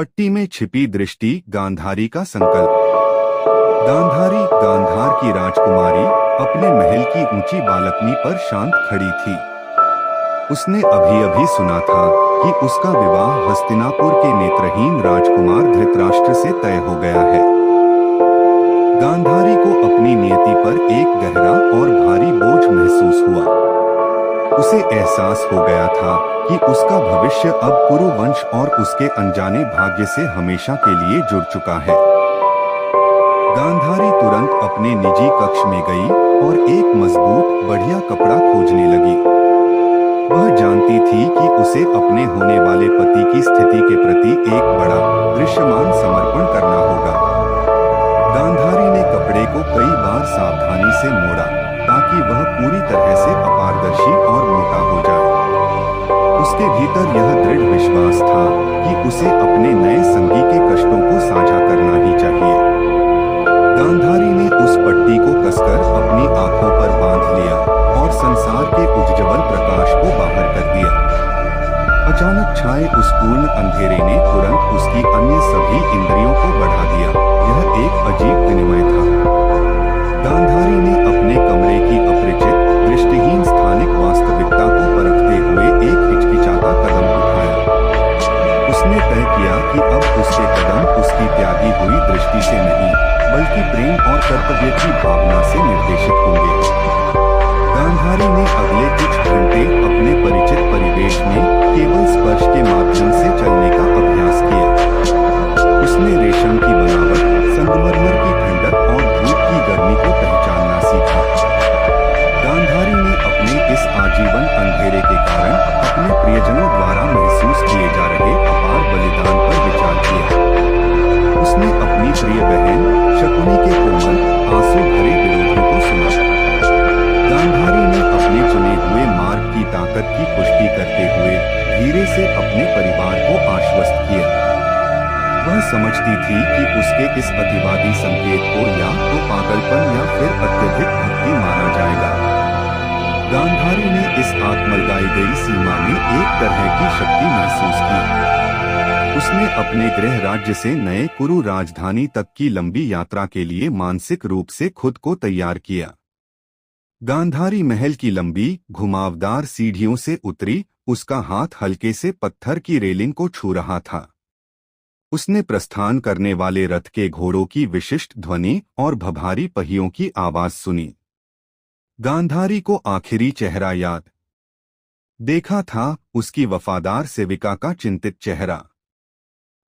पट्टी में छिपी दृष्टि, गांधारी का संकल्प। गांधारी, गांधार की राजकुमारी, अपने महल की ऊंची बालकनी पर शांत खड़ी थी। उसने अभी अभी सुना था कि उसका विवाह हस्तिनापुर के नेत्रहीन राजकुमार धृतराष्ट्र से तय हो गया है। गांधारी को अपनी नियति पर एक गहरा और भारी बोझ महसूस हुआ। उसे एहसास हो गया था कि उसका भविष्य अब कुरु वंश और उसके अनजाने भाग्य से हमेशा के लिए जुड़ चुका है। गांधारी तुरंत अपने निजी कक्ष में गई और एक मजबूत, बढ़िया कपड़ा खोजने लगी। वह जानती थी कि उसे अपने होने वाले पति की स्थिति के प्रति एक बड़ा, दृश्यमान समर्पण करना होगा। गांधारी ने कपड़े को कई बार सावधानी से मोड़ा ताकि वह पूरी तरह से अपारदर्शी और मोटा हो जाए। उसके भीतर यह दृढ़ विश्वास था कि उसे अपने नए संगी के कष्टों को साझा करना ही चाहिए। गांधारी ने उस पट्टी को कसकर अपनी आंखों पर बांध लिया और संसार के उज्ज्वल प्रकाश को बाहर कर दिया। अचानक छाए उस पूर्ण अंधेरे ने तुरंत उसकी अन्य सभी इंद्रियों को बढ़ा दिया। यह एक अजीब विनिमय था। गांधारी ने अपने कमरे की अपरिचित, दृष्टिहीन स्थानिक वास्तविकता को परखते हुए एक हिचकिचाता कदम उठाया। उसने तय किया कि अब उसके कदम उसकी त्यागी हुई दृष्टि से नहीं, बल्कि प्रेम और कर्तव्य की भावना से निर्देशित होंगे। गांधारी ने अगले कुछ घंटे अपने परिचित परिवेश में केवल स्पर्श के माध्यम से चलने का अभ्यास किया। उसने रेशम की बनावट, संगमरमर की ठंडक और धूप की गर्मी को पहचानना सीखा। गांधारी ने अपने इस आजीवन अंधेरे के कारण अपने प्रियजनों द्वारा महसूस किए जा रहे अपार बलिदान पर विचार किया। उसने अपनी प्रिय बहन शकुनी के कोमल, आंसू भरे विरोधों को सुना। गांधारी ने अपने चुने हुए मार्ग की ताकत की पुष्टि करते हुए धीरे से अपने परिवार को आश्वस्त किया। वह समझती थी कि उसके इस अतिवादी संकेत को या तो पागलपन या फिर अत्यधिक भक्ति माना जाएगा। गांधारी ने इस आत्मलगाई गई सीमा में एक तरह की शक्ति महसूस की। उसने अपने गृह राज्य से नए कुरु राजधानी तक की लंबी यात्रा के लिए मानसिक रूप से खुद को तैयार किया। गांधारी महल की लंबी, घुमावदार सीढ़ियों से उतरी। उसका हाथ हल्के से पत्थर की रेलिंग को छू रहा था। उसने प्रस्थान करने वाले रथ के घोड़ों की विशिष्ट ध्वनि और भभारी पहियों की आवाज सुनी। गांधारी को आखिरी चेहरा याद देखा था, उसकी वफादार सेविका का चिंतित चेहरा।